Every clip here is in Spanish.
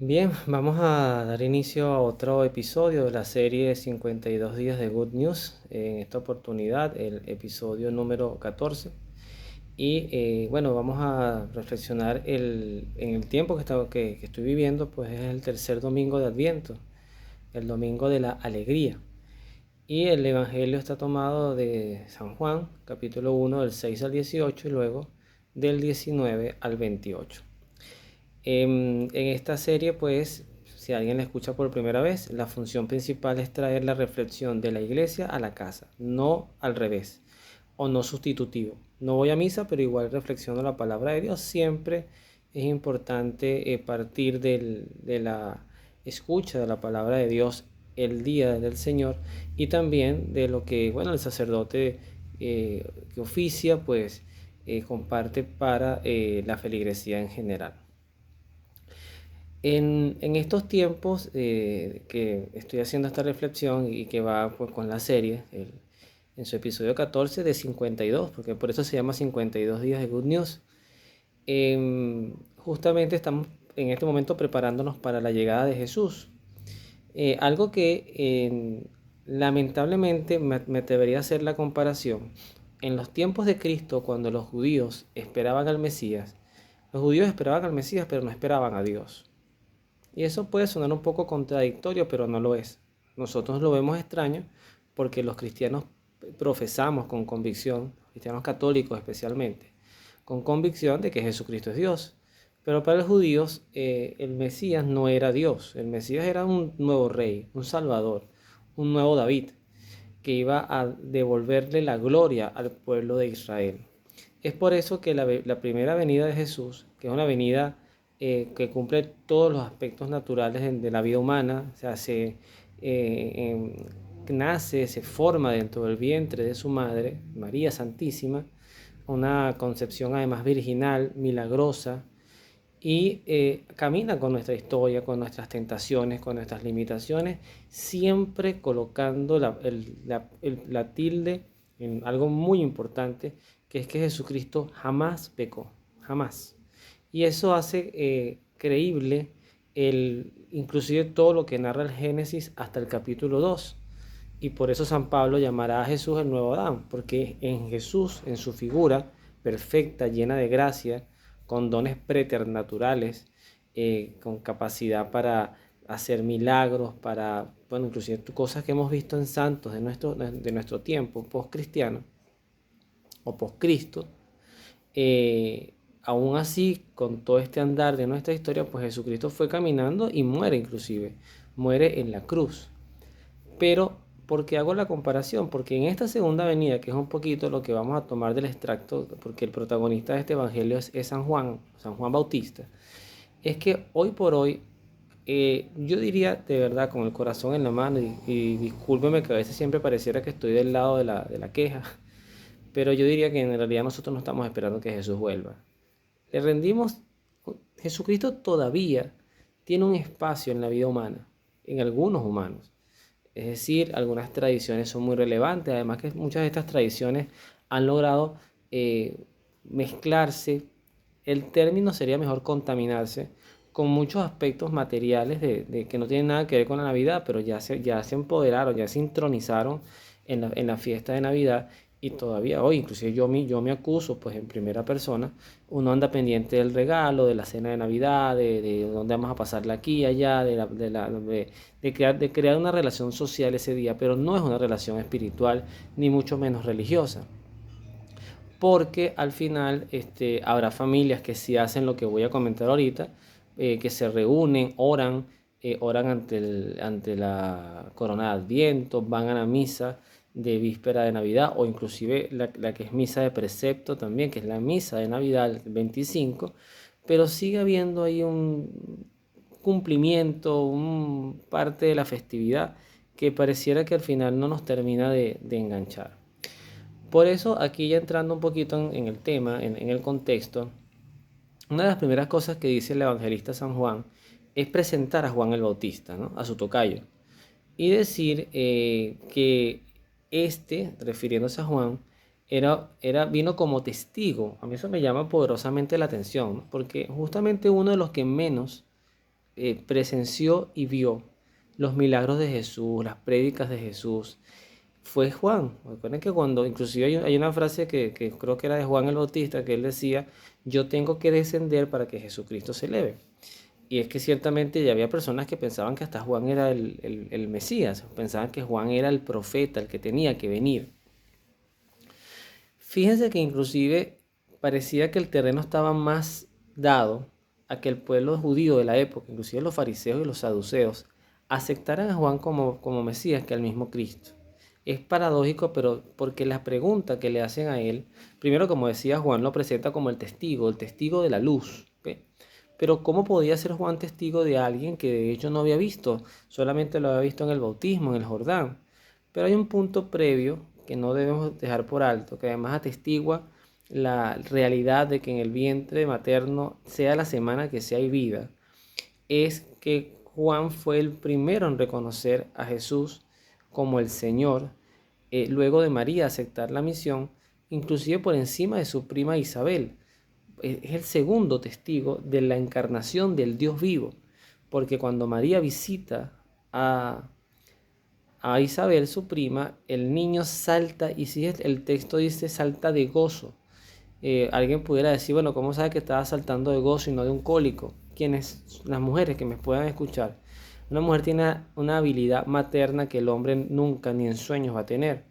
Bien, vamos a dar inicio a otro episodio de la serie 52 días de Good News. En esta oportunidad, el episodio número 14. Bueno, vamos a reflexionar en el tiempo que estoy viviendo, pues es el tercer domingo de Adviento, el domingo de la alegría. Y el Evangelio está tomado de San Juan, capítulo 1, del 6 al 18 y luego del 19 al 28. En esta serie, pues, si alguien la escucha por primera vez, la función principal es traer la reflexión de la iglesia a la casa, no al revés, o no sustitutivo. No voy a misa, pero igual reflexiono la palabra de Dios. Siempre es importante partir de la escucha de la palabra de Dios el día del Señor y también de lo que, bueno, el sacerdote que oficia, pues, comparte para la feligresía en general. En estos tiempos que estoy haciendo esta reflexión y que va pues, con la serie, en su episodio 14 de 52, porque por eso se llama 52 días de Good News, justamente estamos en este momento preparándonos para la llegada de Jesús. Algo que lamentablemente me atrevería a hacer la comparación. En los tiempos de Cristo, cuando los judíos esperaban al Mesías, los judíos esperaban al Mesías, pero no esperaban a Dios. Y eso puede sonar un poco contradictorio, pero no lo es. Nosotros lo vemos extraño porque los cristianos profesamos con convicción, cristianos católicos especialmente, con convicción de que Jesucristo es Dios. Pero para los judíos el Mesías no era Dios, el Mesías era un nuevo rey, un salvador, un nuevo David, que iba a devolverle la gloria al pueblo de Israel. Es por eso que la primera venida de Jesús, que es una venida que cumple todos los aspectos naturales de la vida humana, o sea, nace, se forma dentro del vientre de su madre, María Santísima, una concepción además virginal, milagrosa, y camina con nuestra historia, con nuestras tentaciones, con nuestras limitaciones, siempre colocando la tilde en algo muy importante, que es que Jesucristo jamás pecó, jamás. Y eso hace creíble inclusive todo lo que narra el Génesis hasta el capítulo 2. Y por eso San Pablo llamará a Jesús el nuevo Adán, porque en Jesús, en su figura perfecta, llena de gracia, con dones preternaturales, con capacidad para hacer milagros, para, bueno, inclusive cosas que hemos visto en santos de nuestro tiempo, post-cristiano o post-Cristo, aún así, con todo este andar de nuestra historia, pues Jesucristo fue caminando y muere inclusive, muere en la cruz. Pero, ¿por qué hago la comparación? Porque en esta segunda venida, que es un poquito lo que vamos a tomar del extracto, porque el protagonista de este evangelio es San Juan Bautista, es que hoy por hoy, yo diría de verdad, con el corazón en la mano, y discúlpeme que a veces siempre pareciera que estoy del lado de la queja, pero yo diría que en realidad nosotros no estamos esperando que Jesús vuelva. Le rendimos, Jesucristo todavía tiene un espacio en la vida humana, en algunos humanos. Es decir, algunas tradiciones son muy relevantes, además que muchas de estas tradiciones han logrado mezclarse, el término sería mejor contaminarse, con muchos aspectos materiales de que no tienen nada que ver con la Navidad, pero ya se empoderaron, ya se intronizaron en la fiesta de Navidad y todavía hoy, inclusive yo me acuso, pues en primera persona, uno anda pendiente del regalo, de la cena de Navidad, de dónde vamos a pasarla aquí y allá, de crear una relación social ese día, pero no es una relación espiritual, ni mucho menos religiosa. Porque al final habrá familias que sí hacen lo que voy a comentar ahorita, que se reúnen, oran ante la corona de Adviento, van a la misa de víspera de Navidad o inclusive la que es misa de precepto también, que es la misa de Navidad el 25, pero sigue habiendo ahí un cumplimiento, un parte de la festividad que pareciera que al final no nos termina de enganchar. Por eso, aquí ya entrando un poquito en el tema, en el contexto, una de las primeras cosas que dice el evangelista San Juan es presentar a Juan el Bautista, ¿no? A su tocayo, y decir que refiriéndose a Juan, vino como testigo. A mí eso me llama poderosamente la atención, ¿no? Porque justamente uno de los que menos presenció y vio los milagros de Jesús, las prédicas de Jesús, fue Juan. Recuerden que cuando, inclusive hay una frase que creo que era de Juan el Bautista, que él decía, yo tengo que descender para que Jesucristo se eleve. Y es que ciertamente ya había personas que pensaban que hasta Juan era el Mesías, pensaban que Juan era el profeta, el que tenía que venir. Fíjense que inclusive parecía que el terreno estaba más dado a que el pueblo judío de la época, inclusive los fariseos y los saduceos, aceptaran a Juan como Mesías que al mismo Cristo. Es paradójico, pero porque la pregunta que le hacen a él, primero como decía Juan, lo presenta como el testigo de la luz. ¿Ve? Pero ¿cómo podía ser Juan testigo de alguien que de hecho no había visto? Solamente lo había visto en el bautismo, en el Jordán. Pero hay un punto previo que no debemos dejar por alto, que además atestigua la realidad de que en el vientre materno, sea la semana que sea hay vida, es que Juan fue el primero en reconocer a Jesús como el Señor, luego de María aceptar la misión, inclusive por encima de su prima Isabel. Es el segundo testigo de la encarnación del Dios vivo, porque cuando María visita a Isabel, su prima, el niño salta, y si el texto dice salta de gozo. Alguien pudiera decir, bueno, ¿cómo sabe que estaba saltando de gozo y no de un cólico? ¿Quiénes? Las mujeres que me puedan escuchar. Una mujer tiene una habilidad materna que el hombre nunca ni en sueños va a tener.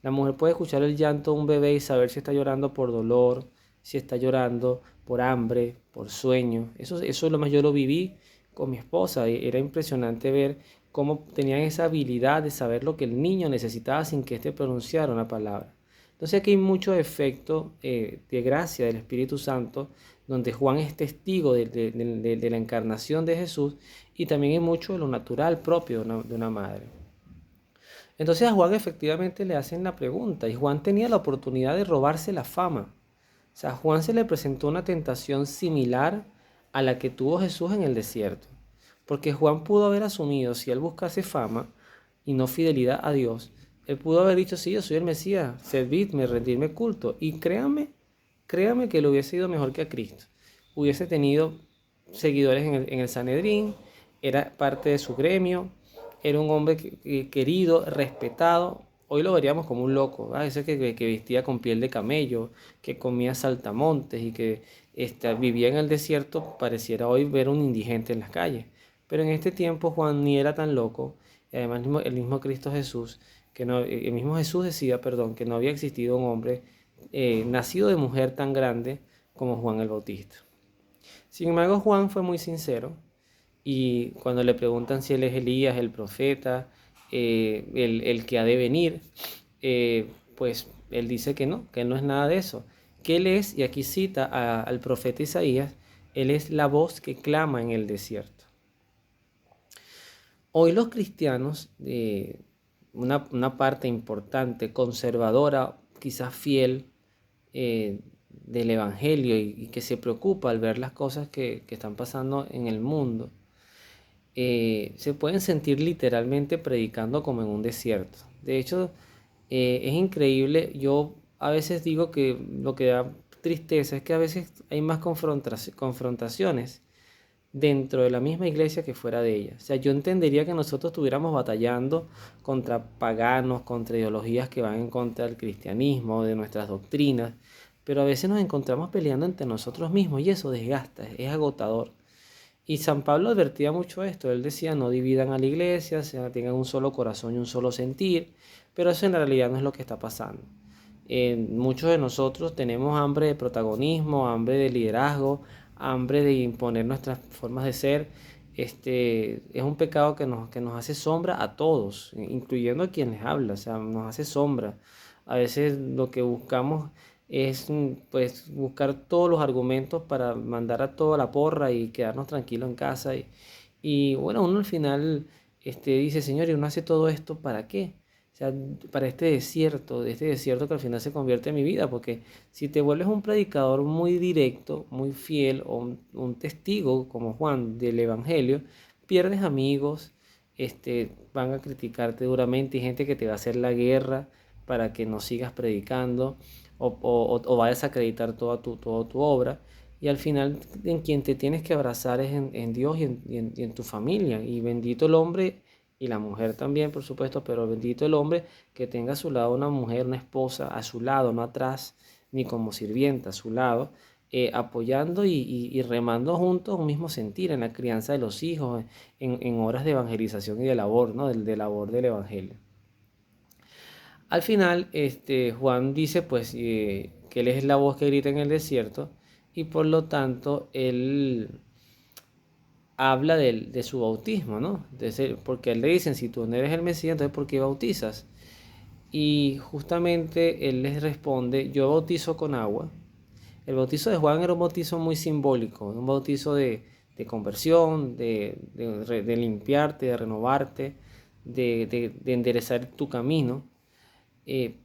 La mujer puede escuchar el llanto de un bebé y saber si está llorando por dolor, si está llorando por hambre, por sueño. Eso lo más yo lo viví con mi esposa. Era impresionante ver cómo tenían esa habilidad de saber lo que el niño necesitaba sin que éste pronunciara una palabra. Entonces aquí hay mucho efecto de gracia del Espíritu Santo, donde Juan es testigo de la encarnación de Jesús, y también hay mucho de lo natural propio de una madre. Entonces a Juan efectivamente le hacen la pregunta, y Juan tenía la oportunidad de robarse la fama. O sea, a Juan se le presentó una tentación similar a la que tuvo Jesús en el desierto. Porque Juan pudo haber asumido, si él buscase fama y no fidelidad a Dios, él pudo haber dicho, sí, yo soy el Mesías, servidme, rendirme culto. Y créame que lo hubiese ido mejor que a Cristo. Hubiese tenido seguidores en el Sanedrín, era parte de su gremio, era un hombre querido, respetado. Hoy lo veríamos como un loco, ¿verdad? Ese que vestía con piel de camello, que comía saltamontes y que vivía en el desierto, pareciera hoy ver un indigente en las calles. Pero en este tiempo Juan ni era tan loco, y además el mismo Cristo Jesús, el mismo Jesús decía, perdón, que no había existido un hombre nacido de mujer tan grande como Juan el Bautista. Sin embargo, Juan fue muy sincero, y cuando le preguntan si él es Elías, el profeta, el que ha de venir, pues él dice que él no es nada de eso, que él es, y aquí cita al profeta Isaías, él es la voz que clama en el desierto. Hoy los cristianos, una parte importante, conservadora, quizás fiel, del Evangelio, y que se preocupa al ver las cosas que están pasando en el mundo, se pueden sentir literalmente predicando como en un desierto. De hecho, es increíble. Yo a veces digo que lo que da tristeza es que a veces hay más confrontaciones dentro de la misma iglesia que fuera de ella. O sea, yo entendería que nosotros estuviéramos batallando contra paganos, contra ideologías que van en contra del cristianismo, de nuestras doctrinas, pero a veces nos encontramos peleando entre nosotros mismos y eso desgasta, es agotador. Y San Pablo advertía mucho esto. Él decía, no dividan a la iglesia, tengan un solo corazón y un solo sentir, pero eso en realidad no es lo que está pasando. Muchos de nosotros tenemos hambre de protagonismo, hambre de liderazgo, hambre de imponer nuestras formas de ser. Es un pecado que nos hace sombra a todos, incluyendo a quienes habla, o sea, nos hace sombra. A veces lo que buscamos es pues buscar todos los argumentos para mandar a toda la porra y quedarnos tranquilos en casa. Y bueno, uno al final dice, Señor, ¿y uno hace todo esto para qué? O sea, para este desierto que al final se convierte en mi vida, porque si te vuelves un predicador muy directo, muy fiel, o un testigo como Juan del Evangelio, pierdes amigos, van a criticarte duramente, y gente que te va a hacer la guerra para que no sigas predicando, o vayas a acreditar toda tu obra. Y al final en quien te tienes que abrazar es en Dios y en tu familia. Y bendito el hombre y la mujer también, por supuesto, pero bendito el hombre que tenga a su lado una mujer, una esposa, a su lado, no atrás, ni como sirvienta, a su lado, apoyando y remando juntos un mismo sentir en la crianza de los hijos, en horas de evangelización y de labor, ¿no? De labor del evangelio. Al final, Juan dice pues que él es la voz que grita en el desierto y por lo tanto él habla de su bautismo, ¿no? Porque a él le dicen, si tú no eres el Mesías, entonces ¿por qué bautizas? Y justamente él les responde, yo bautizo con agua. El bautizo de Juan era un bautizo muy simbólico, un bautizo de conversión, de limpiarte, de renovarte, de enderezar tu camino.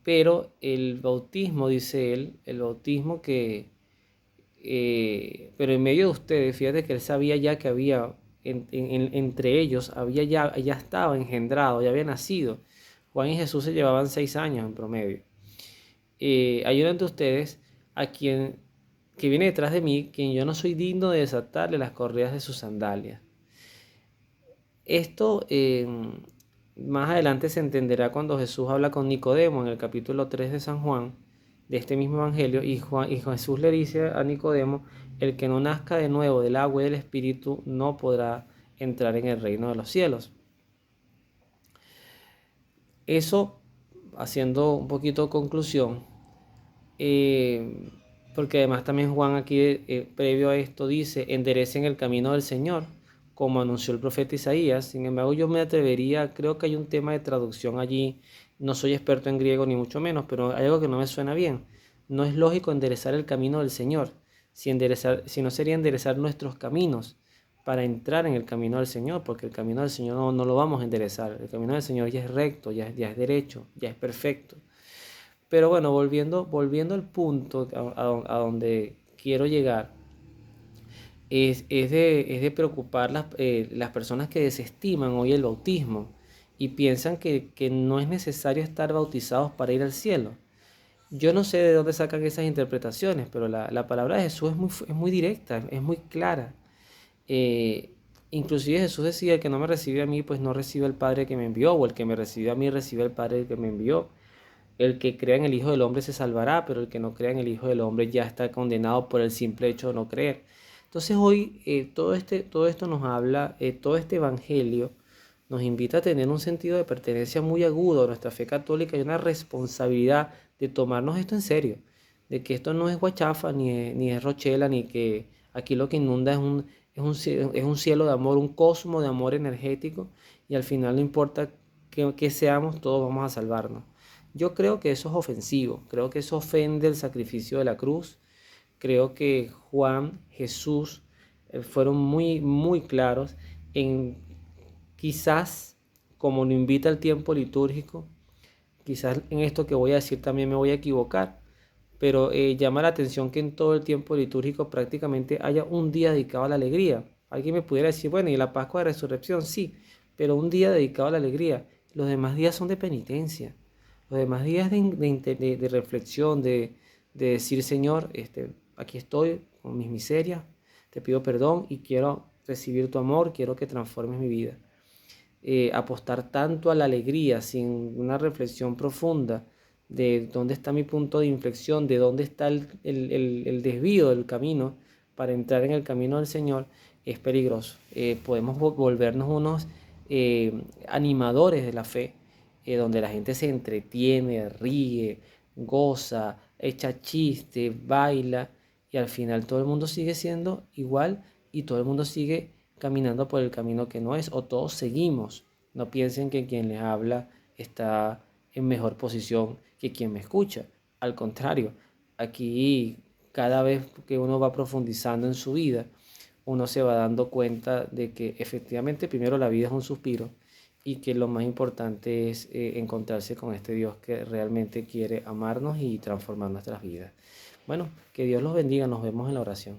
Pero el bautismo, dice él, el bautismo pero en medio de ustedes, fíjate que él sabía ya que había, entre ellos, ya estaba engendrado, ya había nacido. Juan y Jesús se llevaban 6 años en promedio. Hay uno entre ustedes a quien que viene detrás de mí, quien yo no soy digno de desatarle las correas de sus sandalias. Esto más adelante se entenderá cuando Jesús habla con Nicodemo en el capítulo 3 de San Juan, de este mismo evangelio, y Jesús le dice a Nicodemo, el que no nazca de nuevo del agua y del espíritu no podrá entrar en el reino de los cielos. Eso, haciendo un poquito de conclusión, porque además también Juan aquí, previo a esto, dice, enderecen el camino del Señor, como anunció el profeta Isaías. Sin embargo, yo me atrevería, creo que hay un tema de traducción allí, no soy experto en griego ni mucho menos, pero hay algo que no me suena bien. No es lógico enderezar el camino del Señor, si no sería enderezar nuestros caminos para entrar en el camino del Señor, porque el camino del Señor no lo vamos a enderezar, el camino del Señor ya es recto, ya es derecho, ya es perfecto. Pero bueno, volviendo al punto a donde quiero llegar, es de preocupar las personas que desestiman hoy el bautismo y piensan que no es necesario estar bautizados para ir al cielo. Yo no sé de dónde sacan esas interpretaciones, pero la palabra de Jesús es muy directa, es muy clara. Eh, Inclusive Jesús decía, el que no me recibe a mí, pues no recibe al Padre que me envió, o el que me recibe a mí, recibe al Padre que me envió. El que crea en el Hijo del Hombre se salvará, pero el que no crea en el Hijo del Hombre ya está condenado por el simple hecho de no creer. Entonces hoy todo esto nos habla, todo este evangelio nos invita a tener un sentido de pertenencia muy agudo a nuestra fe católica y una responsabilidad de tomarnos esto en serio, de que esto no es guachafa, ni es rochela, ni que aquí lo que inunda es un cielo de amor, un cosmo de amor energético y al final no importa que seamos, todos vamos a salvarnos. Yo creo que eso es ofensivo, creo que eso ofende el sacrificio de la cruz. Creo que Juan, Jesús fueron muy, muy claros en quizás, como lo invita el tiempo litúrgico, quizás en esto que voy a decir también me voy a equivocar, pero llama la atención que en todo el tiempo litúrgico prácticamente haya un día dedicado a la alegría. Alguien me pudiera decir, bueno, ¿y la Pascua de Resurrección? Sí, pero un día dedicado a la alegría. Los demás días son de penitencia. Los demás días de reflexión, de decir, Señor, aquí estoy con mis miserias, te pido perdón y quiero recibir tu amor, quiero que transformes mi vida. Apostar tanto a la alegría sin una reflexión profunda de dónde está mi punto de inflexión, de dónde está el desvío del camino para entrar en el camino del Señor, es peligroso. Podemos volvernos unos animadores de la fe, donde la gente se entretiene, ríe, goza, echa chistes, baila, y al final todo el mundo sigue siendo igual y todo el mundo sigue caminando por el camino que no es, o todos seguimos. No piensen que quien les habla está en mejor posición que quien me escucha. Al contrario, aquí cada vez que uno va profundizando en su vida, uno se va dando cuenta de que efectivamente primero la vida es un suspiro y que lo más importante es encontrarse con este Dios que realmente quiere amarnos y transformar nuestras vidas. Bueno, que Dios los bendiga, nos vemos en la oración.